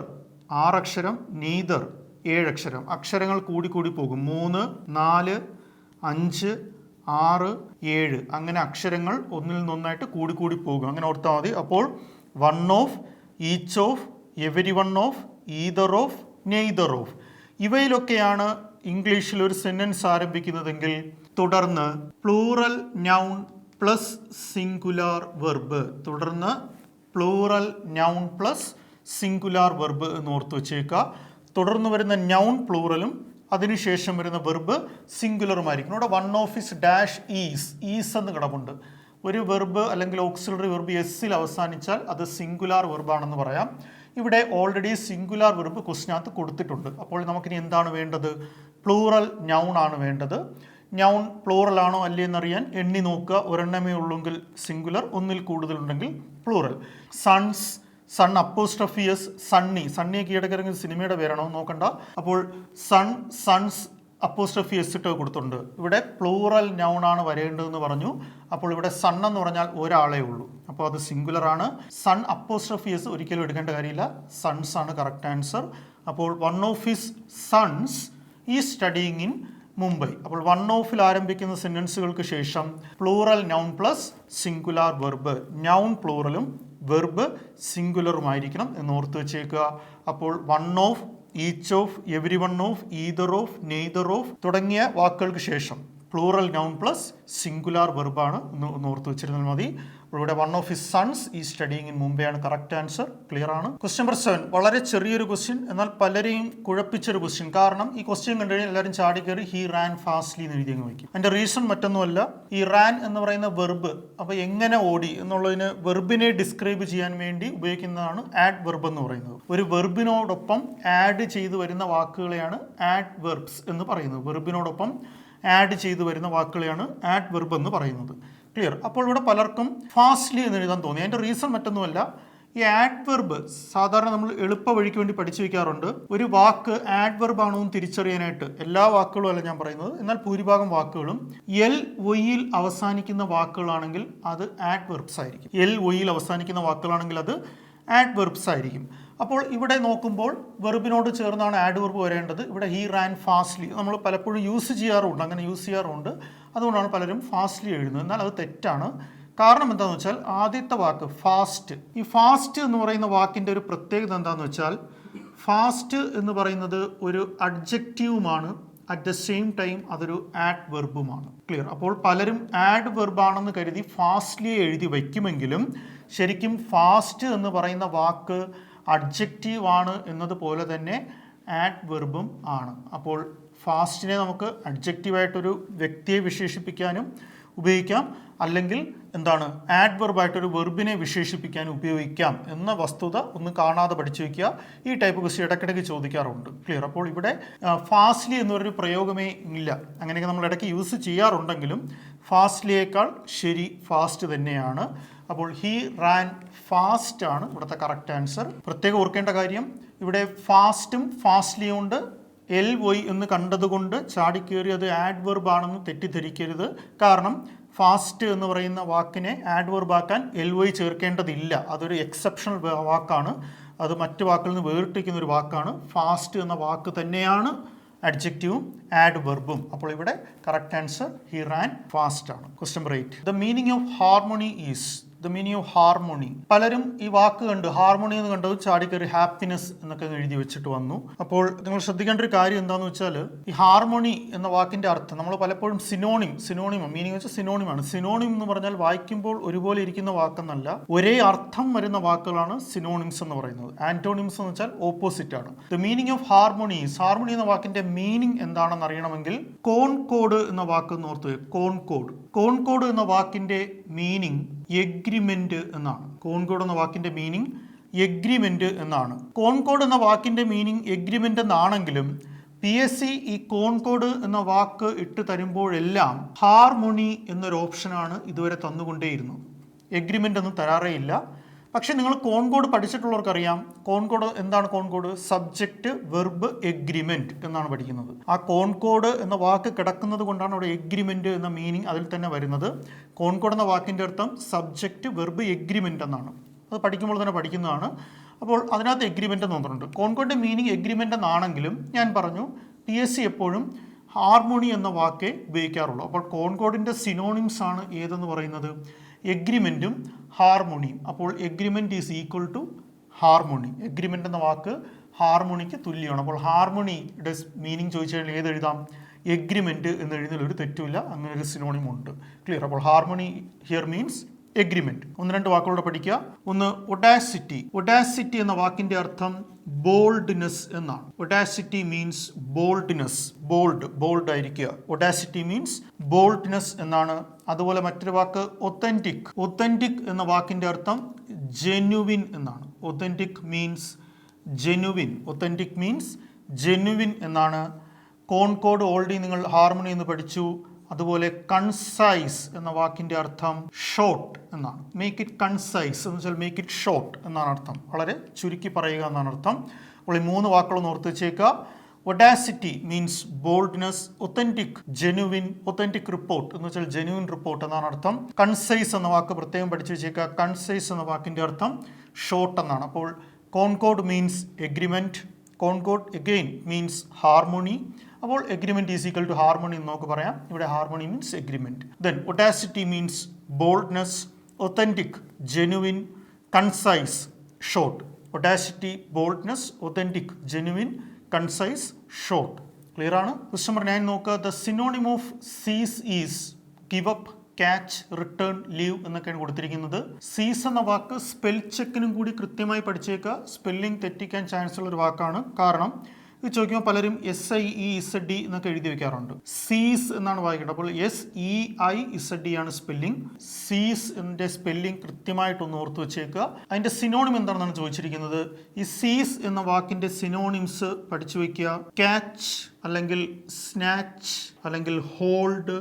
6 അക്ഷരം, നെയ്തർ 7 അക്ഷരം. അക്ഷരങ്ങൾ കൂടി പോകും. 3 4 5 6 7 അങ്ങനെ അക്ഷരങ്ങൾ ഒന്നിൽ നിന്നൊന്നായിട്ട് കൂടി പോകും. അങ്ങനെ ഓർത്താൽ മതി. അപ്പോൾ one of, each of, every one of, either of, neither of. ഇവയിലൊക്കെയാണ് ഇംഗ്ലീഷിൽ ഒരു സെന്റൻസ് ആരംഭിക്കുന്നതെങ്കിൽ തുടർന്ന് plural noun plus singular verb, singular verb എന്ന് ഓർത്ത് വെച്ചേക്കുക. തുടർന്ന് വരുന്ന നൗൺ പ്ലൂറലും അതിനുശേഷം വരുന്ന വെർബ് സിംഗുലറുമായിരിക്കും. ഇവിടെ one of his dash is എന്ന് കിടപ്പുണ്ട്. ഒരു വെർബ് അല്ലെങ്കിൽ ഓക്സിലറി വെർബ് എസ്സിൽ അവസാനിച്ചാൽ അത് സിംഗുലാർ വെർബാണെന്ന് പറയാം. ഇവിടെ ഓൾറെഡി സിംഗുലാർ വെർബ് ക്വസ്റ്റിനകത്ത് കൊടുത്തിട്ടുണ്ട്. അപ്പോൾ നമുക്കിനി എന്താണ് വേണ്ടത്? പ്ലൂറൽ നൗൺ ആണ് വേണ്ടത്. നൗൺ പ്ലൂറൽ ആണോ അല്ലേ എന്നറിയാൻ എണ്ണി നോക്കുക. ഒരെണ്ണമേ ഉള്ളെങ്കിൽ സിംഗുലർ, ഒന്നിൽ കൂടുതലുണ്ടെങ്കിൽ പ്ലൂറൽ. സൺസ്, സൺ അപ്പോസ്ട്രഫിയസ്, സണ്ണിയൊക്കെ ഈയിടയ്ക്ക് ഇറങ്ങിയ സിനിമയുടെ പേരാണോ നോക്കണ്ട. അപ്പോൾ സൺ, സൺസ്, അപ്പോസ്ട്രോഫി എസ് ഇട്ട് കൊടുത്തിട്ടുണ്ട്. ഇവിടെ പ്ലൂറൽ നൗൺ ആണ് വരേണ്ടതെന്ന് പറഞ്ഞു. അപ്പോൾ ഇവിടെ സൺ എന്ന് പറഞ്ഞാൽ ഒരാളേ ഉള്ളൂ, അപ്പോൾ അത് സിംഗുലർ ആണ്. സൺ അപ്പോസ്ട്രോഫി എസ് ഒരിക്കലും എടുക്കേണ്ട കാര്യമില്ല, സൺസ് ആണ് കറക്റ്റ് ആൻസർ. അപ്പോൾ one of his sons is studying in Mumbai. അപ്പോൾ വൺ ഓഫിൽ ആരംഭിക്കുന്ന സെന്റൻസുകൾക്ക് ശേഷം plural noun plus singular verb, noun പ്ലൂറലും വെർബ് സിംഗുലറുമായിരിക്കണം എന്ന് ഓർത്ത് വെച്ചേക്കുക. അപ്പോൾ one of, each of, every one of, either of, neither of തുടങ്ങിയ വാക്കുകൾക്ക് ശേഷം പ്ലൂറൽ നൗൺ പ്ലസ് സിംഗുലാർ വെർബാണ് എന്ന് ഓർത്ത് വെച്ചിരുന്നാൽ മതി. ഇവിടെ one of his sons is studying in Mumbai ആണ് കറക്റ്റ് ആൻസർ. ക്ലിയർ ആണ്. ക്വസ്റ്റ്യൻ നമ്പർ 7 വളരെ ചെറിയൊരു ക്വസ്റ്റ്യൻ, എന്നാൽ പലരെയും കുഴപ്പിച്ചൊരു ക്വസ്റ്റ്യൻ. കാരണം ഈ ക്വസ്റ്റ്യൻ കണ്ടു കഴിഞ്ഞാൽ എല്ലാവരും ചാടി കയറി ഹി റാൻ ഫാസ്റ്റ്ലി എന്ന് എഴുതി അങ്ങ് വയ്ക്കും. അതിന്റെ റീസൺ മറ്റൊന്നുമല്ല, ഈ റാൻ എന്ന് പറയുന്ന വെർബ്, അപ്പോൾ എങ്ങനെ ഓടി എന്നുള്ളതിന് വെർബിനെ ഡിസ്ക്രൈബ് ചെയ്യാൻ വേണ്ടി ഉപയോഗിക്കുന്നതാണ് ആഡ് വെർബ് എന്ന് പറയുന്നത്. ഒരു വെർബിനോടൊപ്പം ആഡ് ചെയ്തു വരുന്ന വാക്കുകളെയാണ് ആഡ് വെർബ്സ് എന്ന് പറയുന്നത്. വെർബിനോടൊപ്പം ആഡ് ചെയ്തു വരുന്ന വാക്കുകളെയാണ് ആഡ് വെർബ് എന്ന് പറയുന്നത്. ക്ലിയർ. അപ്പോൾ ഇവിടെ പലർക്കും ഫാസ്റ്റ്ലി എന്ന് എഴുതാൻ തോന്നി. അതിൻ്റെ റീസൺ മറ്റൊന്നുമല്ല, ഈ ആഡ് വെർബ് സാധാരണ നമ്മൾ എളുപ്പ വഴിക്ക് വേണ്ടി പഠിച്ചു വെക്കാറുണ്ട്. ഒരു വാക്ക് ആഡ് വെർബ് ആണോ എന്ന് തിരിച്ചറിയാനായിട്ട്, എല്ലാ വാക്കുകളും അല്ല ഞാൻ പറയുന്നത്, എന്നാൽ ഭൂരിഭാഗം വാക്കുകളും എൽ ഒയിൽ അവസാനിക്കുന്ന വാക്കുകളാണെങ്കിൽ അത് ആഡ് വെർബ്സ് ആയിരിക്കും. എൽ ഒയിൽ അവസാനിക്കുന്ന വാക്കുകളാണെങ്കിൽ അത് ആഡ് വെർബ്സ് ആയിരിക്കും. അപ്പോൾ ഇവിടെ നോക്കുമ്പോൾ വെർബിനോട് ചേർന്നാണ് ആഡ് വെർബ് വരേണ്ടത്. ഇവിടെ ഹി റാൻ ഫാസ്റ്റ്ലി നമ്മൾ പലപ്പോഴും യൂസ് ചെയ്യാറുണ്ട്, അങ്ങനെ യൂസ് ചെയ്യാറുണ്ട്. അതുകൊണ്ടാണ് പലരും ഫാസ്റ്റ്ലി എഴുതുന്നത്. എന്നാൽ അത് തെറ്റാണ്. കാരണം എന്താണെന്ന് വെച്ചാൽ ആദ്യത്തെ വാക്ക് ഫാസ്റ്റ്, ഈ ഫാസ്റ്റ് എന്ന് പറയുന്ന വാക്കിൻ്റെ ഒരു പ്രത്യേകത എന്താണെന്ന് വെച്ചാൽ ഫാസ്റ്റ് എന്ന് പറയുന്നത് ഒരു അഡ്ജക്റ്റീവുമാണ്, അറ്റ് ദ സെയിം ടൈം അതൊരു ആഡ് വെർബുമാണ്. ക്ലിയർ. അപ്പോൾ പലരും ആഡ് വെർബാണെന്ന് കരുതി ഫാസ്റ്റ്ലി എഴുതി വയ്ക്കുമെങ്കിലും ശരിക്കും ഫാസ്റ്റ് എന്ന് പറയുന്ന വാക്ക് അഡ്ജക്റ്റീവ് ആണ് എന്നതുപോലെ തന്നെ ആഡ് വെർബും ആണ്. അപ്പോൾ ഫാസ്റ്റിനെ നമുക്ക് അഡ്ജക്റ്റീവായിട്ടൊരു വ്യക്തിയെ വിശേഷിപ്പിക്കാനും ഉപയോഗിക്കാം, അല്ലെങ്കിൽ എന്താണ് ആഡ് വെർബായിട്ടൊരു വെർബിനെ വിശേഷിപ്പിക്കാൻ ഉപയോഗിക്കാം എന്ന വസ്തുത ഒന്ന് കാണാതെ പഠിച്ചു വയ്ക്കുക. ഈ ടൈപ്പ് ക്വസ്റ്റ്യൻ ഇടയ്ക്കിടയ്ക്ക് ചോദിക്കാറുണ്ട്. ക്ലിയർ. അപ്പോൾ ഇവിടെ ഫാസ്റ്റ്ലി എന്നൊരു പ്രയോഗമേ ഇല്ല. അങ്ങനെയൊക്കെ നമ്മൾ ഇടയ്ക്ക് യൂസ് ചെയ്യാറുണ്ടെങ്കിലും ഫാസ്റ്റ്ലിയേക്കാൾ ശരി ഫാസ്റ്റ് തന്നെയാണ്. അപ്പോൾ ഹി റാൻ ഫാസ്റ്റ് ആണ് ഇവിടുത്തെ കറക്റ്റ് ആൻസർ. പ്രത്യേകം ഓർക്കേണ്ട കാര്യം, ഇവിടെ ഫാസ്റ്റും ഫാസ്റ്റ്ലിയും ഉണ്ട് എൽ വൈ എന്ന് കണ്ടതുകൊണ്ട് ചാടിക്കേറി അത് ആഡ് വെർബ് ആണെന്ന് തെറ്റിദ്ധരിക്കരുത്. കാരണം ഫാസ്റ്റ് എന്ന് പറയുന്ന വാക്കിനെ ആഡ് വെർബ് ആക്കാൻ എൽ വൈ ചേർക്കേണ്ടതില്ല. അതൊരു എക്സെപ്ഷണൽ വാക്കാണ്, അത് മറ്റു വാക്കിൽ നിന്ന് വേറിട്ടിരിക്കുന്ന ഒരു വാക്കാണ്. ഫാസ്റ്റ് എന്ന വാക്ക് തന്നെയാണ് അഡ്ജക്റ്റീവും ആഡ് വെർബും. അപ്പോൾ ഇവിടെ correct answer he ran fast ആണ്. Question number 8 the meaning of harmony is. The meaning of harmony, പലരും ഈ വാക്ക് കണ്ട് ഹാർമോണി എന്ന് കണ്ടത് ചാടിക്കറി ഹാപ്പിനെസ് എന്നൊക്കെ എഴുതി വെച്ചിട്ട് വന്നു. അപ്പോൾ നിങ്ങൾ ശ്രദ്ധിക്കേണ്ട ഒരു കാര്യം എന്താണെന്ന് വെച്ചാൽ ഈ ഹാർമോണി എന്ന വാക്കിന്റെ അർത്ഥം നമ്മൾ പലപ്പോഴും സിനോണിം മീനിങ് വെച്ചാൽ സിനോണിമാണ്. സിനോണിം എന്ന് പറഞ്ഞാൽ വായിക്കുമ്പോൾ ഒരുപോലെ ഇരിക്കുന്ന വാക്കെന്നല്ല, ഒരേ അർത്ഥം വരുന്ന വാക്കുകളാണ് സിനോണിംസ് എന്ന് പറയുന്നത്. ആന്റോണിംസ് എന്ന് വെച്ചാൽ ഓപ്പോസിറ്റ് ആണ്. The meaning of harmony, harmony എന്ന വാക്കിന്റെ മീനിങ് എന്താണെന്ന് അറിയണമെങ്കിൽ കോൺകോഡ് എന്ന വാക്ക് ഓർത്ത്. കോൺകോഡ് എന്ന വാക്കിന്റെ മീനിങ് എഗ്രിമെന്റ് എന്നാണ്. കോൺകോഡ് എന്ന വാക്കിന്റെ മീനിങ് എഗ്രിമെന്റ് എന്നാണ്. കോൺകോഡ് എന്ന വാക്കിന്റെ മീനിങ് എഗ്രിമെന്റ് എന്നാണെങ്കിലും PSC ഈ കോൺകോഡ് എന്ന വാക്ക് ഇട്ട് തരുമ്പോഴെല്ലാം ഹാർമോണി എന്നൊരു ഓപ്ഷനാണ് ഇതുവരെ തന്നുകൊണ്ടേയിരുന്നത്. എഗ്രിമെന്റ് ഒന്നും തരാറേ ഇല്ല. പക്ഷെ നിങ്ങൾ കോൺകോഡ് പഠിച്ചിട്ടുള്ളവർക്കറിയാം കോൺകോഡ് എന്താണ്. കോൺകോഡ് സബ്ജക്റ്റ് വെർബ് എഗ്രിമെന്റ് എന്നാണ് പഠിക്കുന്നത്. ആ കോൺകോഡ് എന്ന വാക്ക് കിടക്കുന്നത് കൊണ്ടാണ് അവിടെ എഗ്രിമെന്റ് എന്ന മീനിങ് അതിൽ തന്നെ വരുന്നത്. കോൺകോഡ് എന്ന വാക്കിൻ്റെ അർത്ഥം സബ്ജക്റ്റ് വെർബ് എഗ്രിമെന്റ് എന്നാണ്. അത് പഠിക്കുമ്പോൾ തന്നെ പഠിക്കുന്നതാണ്. അപ്പോൾ അതിനകത്ത് എഗ്രിമെന്റ് എന്ന് വന്നിട്ടുണ്ട്. കോൺകോഡിന്റെ മീനിങ് എഗ്രിമെന്റ് എന്നാണെങ്കിലും ഞാൻ പറഞ്ഞു PSC എപ്പോഴും ഹാർമോണി എന്ന വാക്കേ ഉപയോഗിക്കാറുള്ളൂ. അപ്പോൾ കോൺകോഡിന്റെ സിനോണിംസ് ആണ് ഏതെന്ന് പറയുന്നത് എഗ്രിമെന്റും ഹാർമോണിയും. അപ്പോൾ agreement is equal to harmony. Agreement എന്ന വാക്ക് ഹാർമോണിക്ക് തുല്യമാണ്. അപ്പോൾ ഹാർമോണിയുടെ മീനിങ് ചോദിച്ചു കഴിഞ്ഞാൽ ഏത് എഴുതാം? എഗ്രിമെന്റ് എന്ന് എഴുതുന്നതിൽ ഒരു തെറ്റുമില്ല, അങ്ങനെ ഒരു സിനോണിം ഉണ്ട്. ക്ലിയർ. അപ്പോൾ ഹാർമോണി ഹിയർ മീൻസ് എഗ്രിമെന്റ്. ഒന്ന് രണ്ട് വാക്കുകളോടെ പഠിക്കുക. ഒന്ന് ഒഡാസിറ്റി. ഒഡാസിറ്റി എന്ന വാക്കിന്റെ അർത്ഥം ബോൾഡ്നെസ് എന്നാണ്. Audacity means boldness. ബോൾഡ് ആയിരിക്കുക. ഒഡാസിറ്റി മീൻസ് ബോൾഡ്നെസ് എന്നാണ്. അതുപോലെ മറ്റൊരു വാക്ക് ഒത്തന്റിക്. ഒത്തന്റിക് എന്ന വാക്കിന്റെ അർത്ഥം ജെനുവിൻ എന്നാണ്. Authentic means genuine. Authentic means genuine എന്നാണ്. കോൺകോഡ് ഓൾറെഡി നിങ്ങൾ ഹാർമോണി എന്ന് പഠിച്ചു. അതുപോലെ കൺസൈസ് എന്ന വാക്കിൻ്റെ അർത്ഥം ഷോർട്ട് എന്നാണ്. മേക്ക് ഇറ്റ് കൺസൈസ് എന്ന് വെച്ചാൽ മേക്ക് ഇറ്റ് ഷോർട്ട് എന്നാണ് അർത്ഥം. വളരെ ചുരുക്കി പറയുക എന്നാണ് അർത്ഥം. അപ്പോൾ ഈ മൂന്ന് വാക്കുകളൊന്ന് ഓർത്ത് വെച്ചേക്കുക. Audacity means boldness. Authentic genuine, authentic report എന്ന് വെച്ചാൽ ജെനുവിൻ റിപ്പോർട്ട് എന്നാണ് അർത്ഥം. കൺസൈസ് എന്ന വാക്ക് പ്രത്യേകം പഠിച്ചു വെച്ചേക്കുക. കൺസൈസ് എന്ന വാക്കിന്റെ അർത്ഥം ഷോർട്ട് എന്നാണ്. അപ്പോൾ concord means agreement. Concord again means harmony. അപ്പോൾ agreement is equal to harmony എന്ന് നമുക്ക് പറയാം. ഇവിടെ harmony means agreement. Then audacity means boldness, authentic genuine, concise short. Audacity, boldness, authentic genuine, concise short. Clear ആണ്. Question number 9 നോക്കുക. The synonym of cease is give up, catch, return, leave എന്നൊക്കെയാണ് കൊടുത്തിരിക്കുന്നത്. സീസ് എന്ന വാക്ക് സ്പെൽ ചെക്കിനും കൂടി കൃത്യമായി പഠിച്ചേക്കുക. Spelling തെറ്റിക്കാൻ chance ഉള്ള ഒരു വാക്കാണ്. കാരണം ഇത് ചോദിക്കുമ്പോൾ പലരും SIEZD എന്നൊക്കെ എഴുതി വെക്കാറുണ്ട്. സീസ് എന്നാണ് വായിക്കേണ്ടത്. അപ്പോൾ SEIZD ആണ് സ്പെല്ലിംഗ്. സീസ് എൻ്റെ സ്പെല്ലിംഗ് കൃത്യമായിട്ടൊന്ന് ഓർത്ത് വെച്ചേക്കുക. അതിൻ്റെ സിനോണിം എന്താണെന്നാണ് ചോദിച്ചിരിക്കുന്നത്. ഈ സീസ് എന്ന വാക്കിൻ്റെ സിനോണിംസ് പഠിച്ചു വയ്ക്കുക. ക്യാച്ച് അല്ലെങ്കിൽ സ്നാച്ച് അല്ലെങ്കിൽ ഹോൾഡ്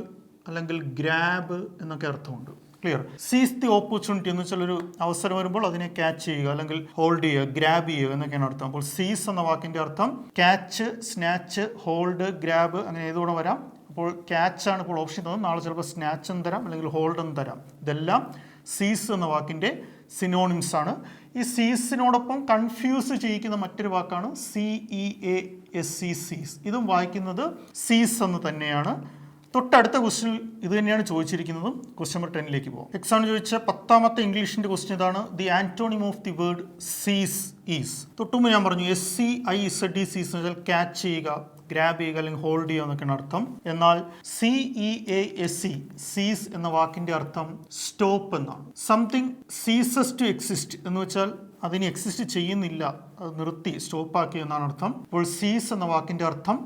അല്ലെങ്കിൽ ഗ്രാബ് എന്നൊക്കെ അർത്ഥമുണ്ട്. ക്ലിയർ. സീസ് ദി ഓപ്പർച്യൂണിറ്റി എന്ന് വെച്ചാൽ ഒരു അവസരം വരുമ്പോൾ അതിനെ ക്യാച്ച് ചെയ്യുക അല്ലെങ്കിൽ ഹോൾഡ് ചെയ്യുക, ഗ്രാബ് ചെയ്യുക എന്നൊക്കെയാണ് അർത്ഥം. അപ്പോൾ സീസ് എന്ന വാക്കിന്റെ അർത്ഥം ക്യാച്ച്, സ്നാച്ച്, ഹോൾഡ്, ഗ്രാബ് അങ്ങനെ ഏതുകൂടെ വരാം. അപ്പോൾ ക്യാച്ച് ആണ് ഇപ്പോൾ ഓപ്ഷൻ തന്നത്. നാളെ ചിലപ്പോൾ സ്നാച്ച് എന്ന് തരാം അല്ലെങ്കിൽ ഹോൾഡ് എന്ന് തരാം. ഇതെല്ലാം സീസ് എന്ന വാക്കിന്റെ സിനോണിംസ് ആണ്. ഈ സീസിനോടൊപ്പം കൺഫ്യൂസ് ചെയ്യിക്കുന്ന മറ്റൊരു വാക്കാണ് CEASE, സീസ്. ഇതും വായിക്കുന്നത് സീസ് എന്ന് തന്നെയാണ്. തൊട്ടടുത്ത ക്വസ്റ്റ്യൻ ഇത് തന്നെയാണ് ചോദിച്ചിരിക്കുന്നതും. ക്വസ്റ്റ്യൻ നമ്പർ 10ലേക്ക് പോകും. എക്സാമിന് ചോദിച്ച 10ാമത്തെ ഇംഗ്ലീഷിന്റെ ക്വസ്റ്റ്യൻ ഇതാണ്. The antonym of the word സീസ് ഈസ്. തൊട്ടുമുമ്പ് ഞാൻ പറഞ്ഞു SEIZD സീസ് എന്ന് വെച്ചാൽ ക്യാച്ച് ചെയ്യുക, ഗ്രാബ് ചെയ്യുക അല്ലെങ്കിൽ ഹോൾഡ് ചെയ്യുക എന്നൊക്കെയാണ് അർത്ഥം. എന്നാൽ CEASE സീസ് എന്ന വാക്കിന്റെ അർത്ഥം സ്റ്റോപ്പ് എന്നാണ്. സംതിങ് സീസസ് ടു എക്സിസ്റ്റ് എന്ന് വെച്ചാൽ അതിന് എക്സിസ്റ്റ് ചെയ്യുന്നില്ല, അത് നിർത്തി, സ്റ്റോപ്പാക്കി എന്നാണ് അർത്ഥം. അപ്പോൾ സീസ് എന്ന വാക്കിന്റെ അർത്ഥം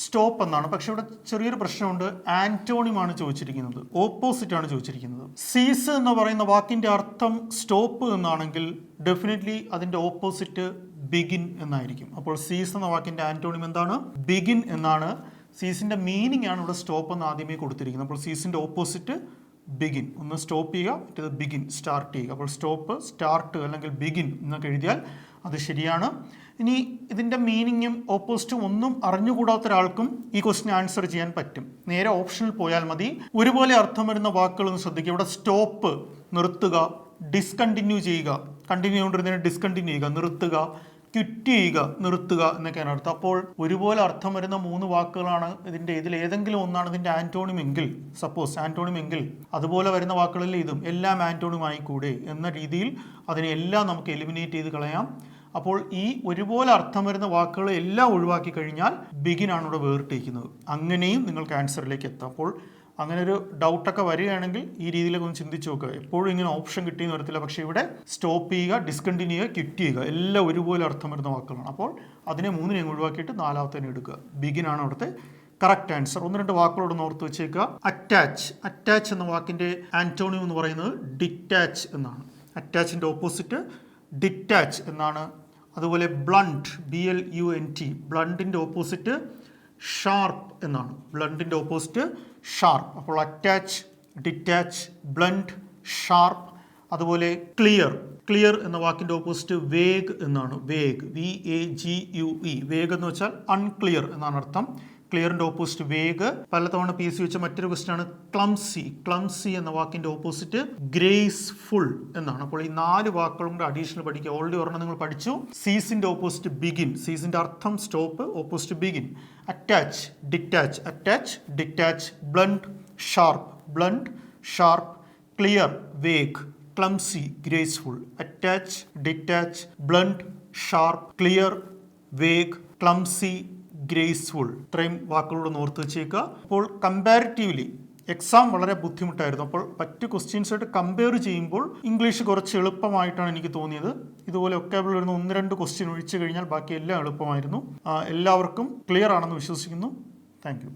സ്റ്റോപ്പ് എന്നാണ്. പക്ഷെ ഇവിടെ ചെറിയൊരു പ്രശ്നമുണ്ട്. ആന്റോണിമാണ് ചോദിച്ചിരിക്കുന്നത്, ഓപ്പോസിറ്റ് ആണ് ചോദിച്ചിരിക്കുന്നത്. സീസ് എന്ന് പറയുന്ന വാക്കിന്റെ അർത്ഥം സ്റ്റോപ്പ് എന്നാണെങ്കിൽ ഡെഫിനറ്റ്ലി അതിന്റെ ഓപ്പോസിറ്റ് ബിഗിൻ എന്നായിരിക്കും. അപ്പോൾ സീസ് എന്ന വാക്കിന്റെ ആന്റോണിം എന്താണ്? ബിഗിൻ എന്നാണ്. സീസിന്റെ മീനിങ് ആണ് ഇവിടെ സ്റ്റോപ്പ് എന്ന് ആദ്യമേ കൊടുത്തിരിക്കുന്നത്. അപ്പോൾ സീസിന്റെ ഓപ്പോസിറ്റ് ബിഗിൻ. ഒന്ന് സ്റ്റോപ്പ് ചെയ്യുക, മറ്റേത് ബിഗിൻ, സ്റ്റാർട്ട് ചെയ്യുക. അപ്പോൾ സ്റ്റോപ്പ്, സ്റ്റാർട്ട് അല്ലെങ്കിൽ ബിഗിൻ എന്നൊക്കെ എഴുതിയാൽ അത് ശരിയാണ്. ഇനി ഇതിൻ്റെ മീനിങ്ങും ഓപ്പോസിറ്റും ഒന്നും അറിഞ്ഞുകൂടാത്ത ഒരാൾക്കും ഈ ക്വസ്റ്റ്യൻ ആൻസർ ചെയ്യാൻ പറ്റും. നേരെ ഓപ്ഷനിൽ പോയാൽ മതി. ഒരുപോലെ അർത്ഥം വരുന്ന വാക്കുകളൊന്ന് ശ്രദ്ധിക്കുക. ഇവിടെ സ്റ്റോപ്പ് നിർത്തുക, ഡിസ്കണ്ടിന്യൂ ചെയ്യുക, കണ്ടിന്യൂ ചെയ്തുകൊണ്ടിരുന്നതിന് ഡിസ്കണ്ടിന്യൂ ചെയ്യുക, നിർത്തുക, ക്വിറ്റ് ചെയ്യുക, നിർത്തുക എന്നൊക്കെയാണ് അർത്ഥം. അപ്പോൾ ഒരുപോലെ അർത്ഥം വരുന്ന 3 വാക്കുകളാണ് ഇതിൻ്റെ. ഇതിൽ ഏതെങ്കിലും ഒന്നാണ് ഇതിൻ്റെ ആന്റോണിം എങ്കിൽ, സപ്പോസ് ആന്റോണിം എങ്കിൽ അതുപോലെ വരുന്ന വാക്കുകളിൽ ഇതും എല്ലാം ആന്റോണിം ആയിക്കൂടെ എന്ന രീതിയിൽ അതിനെ എല്ലാം നമുക്ക് എലിമിനേറ്റ് ചെയ്ത് കളയാം. അപ്പോൾ ഈ ഒരുപോലെ അർത്ഥം വരുന്ന വാക്കുകൾ എല്ലാം ഒഴിവാക്കി കഴിഞ്ഞാൽ ബിഗിൻ ആണ് ഇവിടെ വേറിട്ടിരിക്കുന്നത്. അങ്ങനെയും നിങ്ങൾക്ക് ആൻസറിലേക്ക് എത്താം. അപ്പോൾ അങ്ങനെ ഒരു ഡൗട്ടൊക്കെ വരികയാണെങ്കിൽ ഈ രീതിയിലൊക്കെ ഒന്ന് ചിന്തിച്ച് നോക്കുക. എപ്പോഴും ഇങ്ങനെ ഓപ്ഷൻ കിട്ടിയെന്ന് വരത്തില്ല. പക്ഷേ ഇവിടെ സ്റ്റോപ്പ് ചെയ്യുക, ഡിസ്കണ്ടിന്യൂ ചെയ്യുക, ക്വിറ്റ് ചെയ്യുക എല്ലാം ഒരുപോലെ അർത്ഥം വരുന്ന വാക്കുകളാണ്. അപ്പോൾ അതിനെ 3 ഒഴിവാക്കിയിട്ട് 4ാമത്തേനെ എടുക്കുക. ബിഗിൻ ആണ് അവിടുത്തെ കറക്റ്റ് ആൻസർ. 1-2 വാക്കുകളോടൊന്ന് ഓർത്ത് വെച്ചേക്കുക. അറ്റാച്ച്. അറ്റാച്ച് എന്ന വാക്കിൻ്റെ ആന്റോണിം എന്ന് പറയുന്നത് ഡിറ്റാച്ച് എന്നാണ്. അറ്റാച്ചിൻ്റെ ഓപ്പോസിറ്റ് ഡിറ്റാച്ച് എന്നാണ്. അതുപോലെ ബ്ലണ്ട്, BLUNT, ബ്ലണ്ടിൻ്റെ ഓപ്പോസിറ്റ് ഷാർപ്പ് എന്നാണ്. ബ്ലണ്ടിൻ്റെ ഓപ്പോസിറ്റ് ഷാർപ്പ്. അപ്പോൾ അറ്റാച്ച്, ഡിറ്റാച്ച്, ബ്ലണ്ട്, ഷാർപ്പ്. അതുപോലെ ക്ലിയർ. ക്ലിയർ എന്ന വാക്കിൻ്റെ ഓപ്പോസിറ്റ് വേഗ് എന്നാണ്. Vague, VAGUE. വേഗ് എന്ന് വെച്ചാൽ അൺക്ലിയർ എന്നാണ് അർത്ഥം. ക്ലിയറിൻ്റെ ഓപ്പോസിറ്റ് വേഗ്. പലതവണ PSC വെച്ച മറ്റൊരു ക്വസ്റ്റ്യൻ ആണ് ക്ലംസി. ക്ലംസി എന്ന വാക്കിൻ്റെ ഓപ്പോസിറ്റ് ഗ്രേസ്ഫുൾ എന്നാണ്. അപ്പോൾ ഈ 4 വാക്കുകളും കൂടെ അഡീഷണൽ പഠിക്കുക. ഓൾറെഡി ഒരെണ്ണം നിങ്ങൾ പഠിച്ചു. സീസിൻ്റെ ഓപ്പോസിറ്റ് ബിഗിൻ. സീസിൻ്റെ അർത്ഥം stop, opposite begin. Attach, detach, attach, detach, blunt, sharp, blunt, sharp, clear, vague, clumsy, graceful. Attach, detach, blunt, sharp, clear, vague, clumsy, graceful. ഇത്രയും വാക്കുകളോട് ഓർത്ത് വെച്ചേക്കുക. അപ്പോൾ കമ്പാരിറ്റീവ്ലി എക്സാം വളരെ ബുദ്ധിമുട്ടായിരുന്നു. അപ്പോൾ മറ്റ് ക്വസ്റ്റ്യൻസായിട്ട് കമ്പയർ ചെയ്യുമ്പോൾ ഇംഗ്ലീഷ് കുറച്ച് എളുപ്പമായിട്ടാണ് എനിക്ക് തോന്നിയത്. ഇതുപോലെ വൊക്കാബുലറി വരുന്ന 1-2 ക്വസ്റ്റ്യൻ ഒഴിച്ചു കഴിഞ്ഞാൽ ബാക്കി എല്ലാം എളുപ്പമായിരുന്നു. എല്ലാവർക്കും ക്ലിയർ ആണെന്ന് വിശ്വസിക്കുന്നു. Thank you.